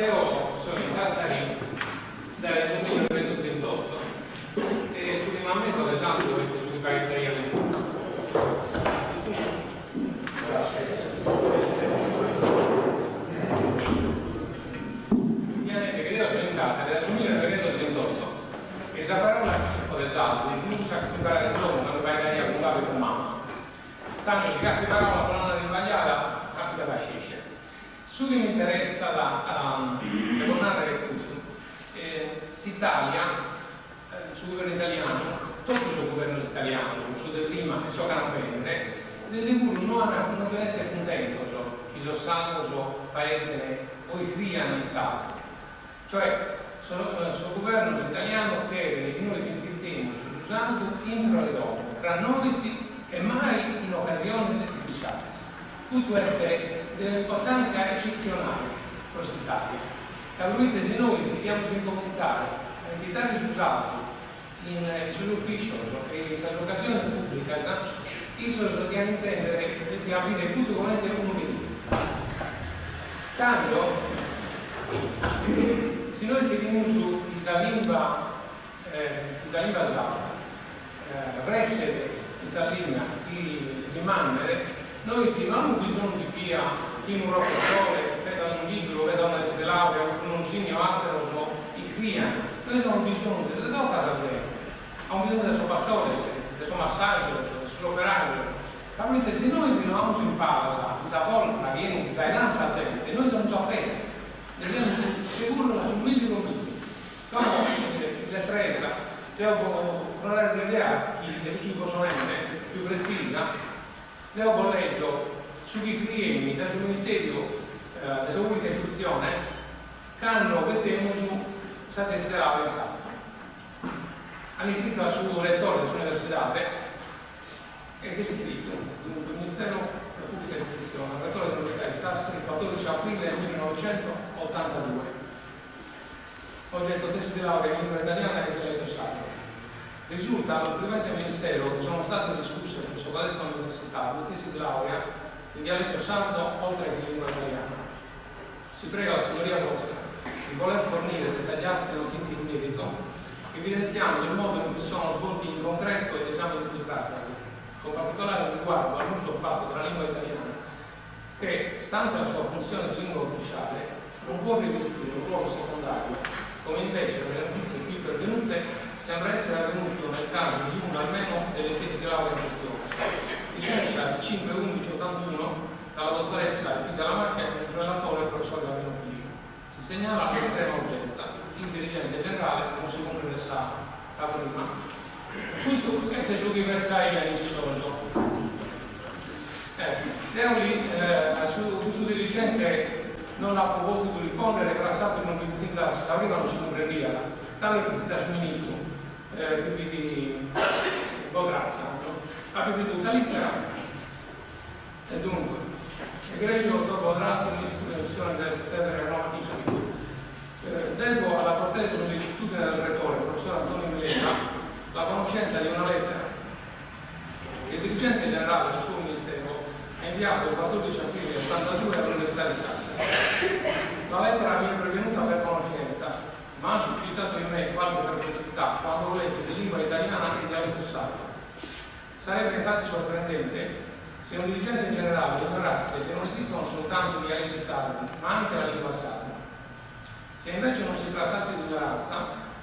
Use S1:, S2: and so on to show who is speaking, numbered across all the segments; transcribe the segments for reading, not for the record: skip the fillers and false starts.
S1: sono in Tartarini dal 1938 e sull'imamento esatto dovete giudicare italiani. Viene che sono in Tartari dal 1938 e sa parola esatto, non sa che imparare il giorno, non vai a dire con mamma. Tanto si capi parola con una rimbagliata, capita la sciscia. Su che mi interessa narrare tutto, s'Italia, sul governo italiano, tutto sul governo italiano, su del prima e so che non prende, ad esempio non deve essere contento, chi lo sa, lo paese, poi criano il salto. Cioè, sul governo italiano che noi si intentiamo usando intro le donne, tra noi e mai in occasioni ufficiali. Tutto è di un'importanza eccezionale per l'Italia. Capite, se noi stiamo a incominciare a invitare i usati sull'ufficio e sull'occasione pubblica, io sono di intendere di aprire tutto come uno di tanto, se noi teniamo su Isalima Rescete Isalina di Mandere, noi sì, non abbiamo bisogno di via chi un professore, veda un libro, veda una laurea, un segno altro, i criano. Noi abbiamo bisogno delle due cose bene. Abbiamo bisogno del suo pastore, del suo massaggio, del suo operario. Capite, se noi non abbiamo in pausa, da volta viene dai lanza gente, noi non sappiamo. Dobbiamo sicuro su mille convinti. Come le presa, devo provare l'idea che sui consonante più precisa. Se ho collegio sui clienti del suo ministero della sua unica istruzione che hanno vedendo su questa testera pensata. Hanno scritto al suo rettore della sua università e che c'è scritto? Il Ministero della Pubblica Istruzione, il rettore dell'Università di Sassari, il 14 aprile 1982. Oggetto test di laurea in lingua italiana e dialetto sardo. Risulta allo seguente Ministero che sono state discusse presso questa università due tesi di laurea in dialetto sardo oltre che in lingua italiana. Si prega la signoria vostra di voler fornire dettagliate notizie in merito, evidenziando il modo in cui sono svolti in concreto gli esami di cui trattasi, con particolare riguardo all'uso fatto della lingua italiana, che, stante la sua funzione di lingua ufficiale, non può rivestire un ruolo secondario, come invece per le notizie qui pervenute sembra essere avvenuto nel caso di una almeno delle tesi di laurea in questione. Licenza 5/11/81 dalla dottoressa Elisa Lamacchia e il relatore professor Gavino Pino. Si segnala l'estrema urgenza, il dirigente generale come si compresa la prima. Questo senza su diversai a nessuno. Il suo dirigente non ha potuto rispondere per la sapere non utilizza arrivano su comprendeva, tale che da suo ministro. Di Bodrata ha ripetuto la lettera e dunque egregio dottor Bodrata l'istituzione del server normativa devo alla cortese sollecitudine del rettore il professor Antonio Milena la conoscenza di una lettera che il dirigente generale del suo ministero ha inviato il 14 aprile 1982 all'Università di Sassari. La lettera mi è pervenuta per conoscenza ma ha suscitato in me qualche perplessità quando ho letto di lingua italiana e dialetto sardo. Sarebbe infatti sorprendente se un dirigente generale ignorasse che non esistono soltanto i dialetti sardi, ma anche la lingua sarda. Se invece non si trattasse di ignoranza,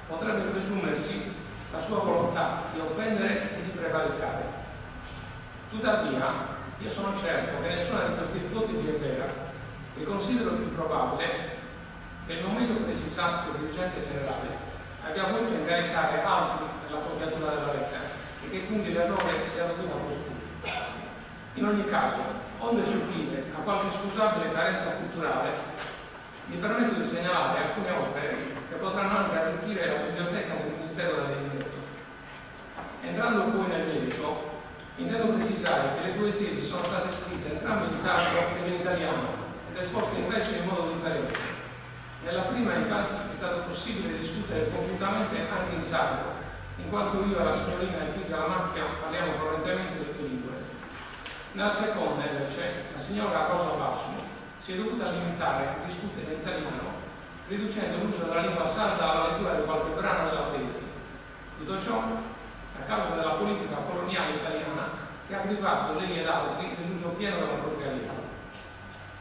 S1: potrebbe presumersi la sua volontà di offendere e di prevaricare. Tuttavia, io sono certo che nessuna di queste ipotesi è vera e considero più probabile che il momento precisato del dirigente generale abbia voluto incaricare altri nella copiatura della lettera e che quindi l'errore sia dovuto a costui. In ogni caso, onde supplire a qualche scusabile carenza culturale, mi permetto di segnalare alcune opere che potranno anche arricchire la biblioteca del Ministero dell'Interno. Entrando poi nel merito, intendo precisare che le due tesi sono state scritte entrambe in sardo e in italiano ed esposte invece in modo differente. Nella prima infatti è stato possibile discutere compiutamente anche in sardo, in quanto io e la signorina Elisa Lamacchia parliamo correntemente le due lingue. Nella seconda invece la signora Rosa Basso si è dovuta limitare a discutere in italiano riducendo l'uso della lingua sarda alla lettura di qualche brano della tesi. Tutto ciò a causa della politica coloniale italiana che ha privato lei ed altri dell'uso pieno della propria lingua.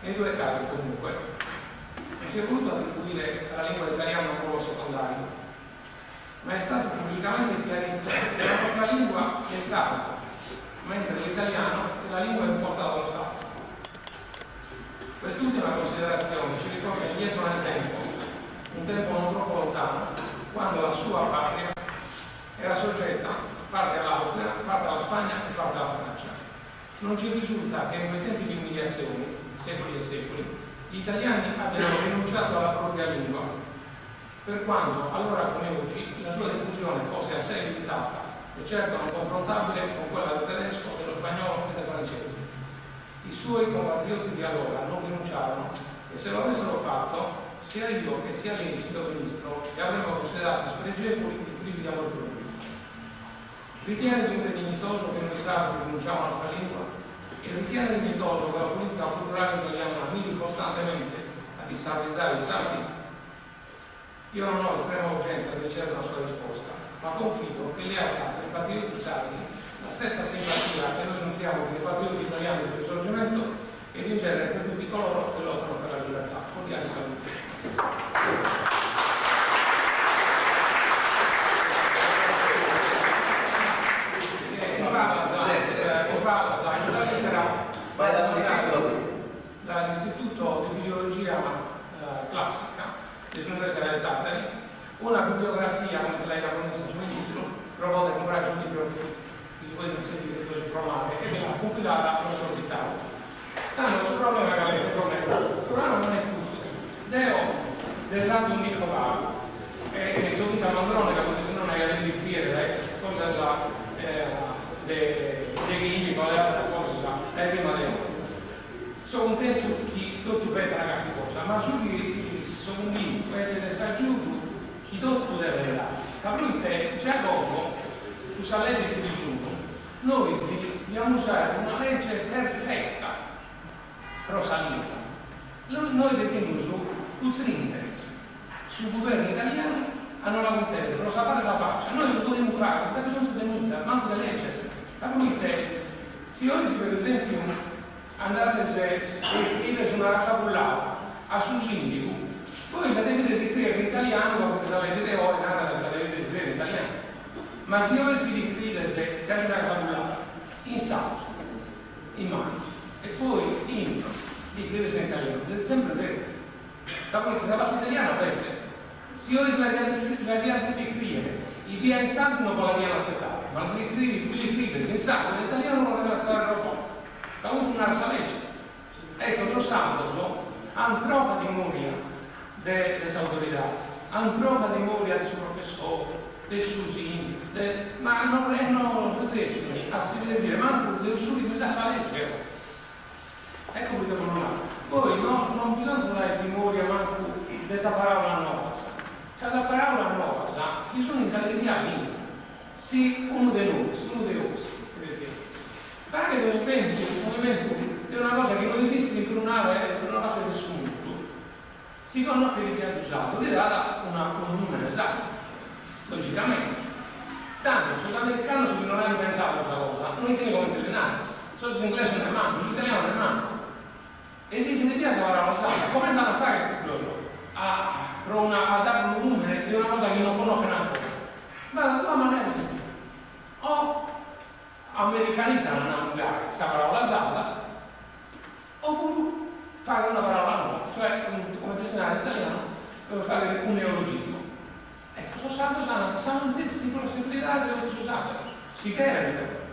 S1: Nei due casi, comunque, non si è voluto attribuire alla lingua italiana un ruolo secondario, ma è stato pubblicamente chiarito che la nostra lingua è sacra, mentre l'italiano è la lingua imposta dallo Stato. Quest'ultima considerazione ci ricorda indietro nel tempo, un tempo non troppo lontano, quando la sua patria era soggetta parte all'Austria, parte alla Spagna e parte alla Francia. Non ci risulta che in quei tempi di umiliazioni, secoli e secoli, gli italiani abbiano rinunciato alla propria lingua, per quanto allora come oggi la sua diffusione fosse assai limitata e certo non confrontabile con quella del tedesco, dello spagnolo e del francese. I suoi compatrioti di allora non rinunciarono e se lo avessero fatto, sia io che sia lei, signor Ministro, li avremmo considerati spregevoli e privi di amor proprio. Ritiene dunque dignitoso che noi sardi rinunciamo alla nostra lingua e ritiene dignitoso che la politica culturale italiana miri costantemente a disartizzare i sardi? Io non ho estrema urgenza di ricevere una sua risposta, ma confido che lei avrà per i patrioti sardi la stessa simpatia che noi nutriamo per i patrioti italiani del risorgimento e in genere per tutti coloro che lottano per la libertà. Cordiale salute. Dall'Istituto di Filologia Classica dell'Università del Tartari, una bibliografia, come lei ha promesso su ministro, prodotta con coraggio di questi sentire così formate e viene compilata da professor Vitale. Tanto questo problema che avete promesso, il problema non è tutto. Deo desatto un dico vago, e sono in Mandrone che se non hai a dire cosa sa dei chimici, qual è la cosa, è prima di sono tutti per ragazzi cosa, ma su sono lì, questo è saggiuto, chi tutto deve andare. Ma lui te, già dopo, tu sa legge più di giunto, noi dobbiamo usare una legge perfetta, rosalita. Noi vediamo su tutte sul governo italiano hanno la consente, lo sapete la faccia, noi lo dobbiamo fare, questa cosa non si denuncia, manco le legge. Ma lui te, se oggi per esempio andate a scrivere su una rasabullata a sul sindaco, poi la dovete scrivere in italiano perché la legge ora la dovete scrivere in italiano. Ma se ora si scrive se è una rasabullata in salsa, in mano, e poi in di scrivere in italiano, è sempre vero. Da poi la base italiana questa. Se ora la piazza si scrive, i via in santo non può la via accettare, ma se si scrive in santo, in italiano non deve stare la forza. Una legge. Ecco, lo Santos hanno troppa memoria delle autorità, hanno troppa memoria del suo professore, dei susini, ma non erano stessi a si dire, ma del subito da sa legge. Ecco perché non ha. Poi non bisogna dare memoria manco di questa parola nuova. Questa parola nuova, che sono in calesiani, se uno dei noi, fare un movimento è una cosa che non esiste in tribunale, non la fa nessuno. Si conosce che vi ha usato, gli dà un numero esatto, logicamente. Tanto, sudamericano se non ha inventato questa cosa, non è che come italiano, solo se inglese non è manco, se italiano non è manco. Esiste di piazza la cosa, come andare a fare loro? A dare un numero di una cosa che non conoscono ancora. Ma da due maniere semplici. O americanizzare una magari questa parola usata, oppure fare una parola nuova, cioè come dizionario italiano per fare un neologismo. Ecco, sono santo hanno santissima possibilità di usare, si deve.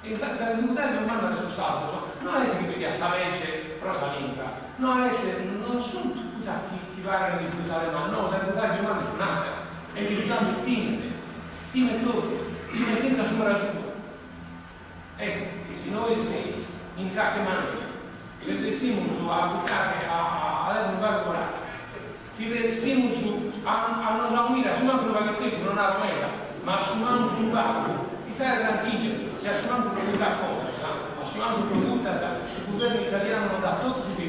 S1: E infatti se il deputato non manda adesso salto, non è che sia sa legge rosalinga, non sono tutti chi vanno a disputare, ma no, se il deputato non manda nessun'altra, e li usano time tutto, time senza sua ragione. Ecco, che se noi in qualche maniera riuscissimo a buttare a dare un vago coraggio, se riuscissimo a non assumere una vacazione che non ha meta, ma assumendo un vago, di fare tranquillo, e assumendo una cosa, assumendo una cosa, il governo italiano non dà tutto su di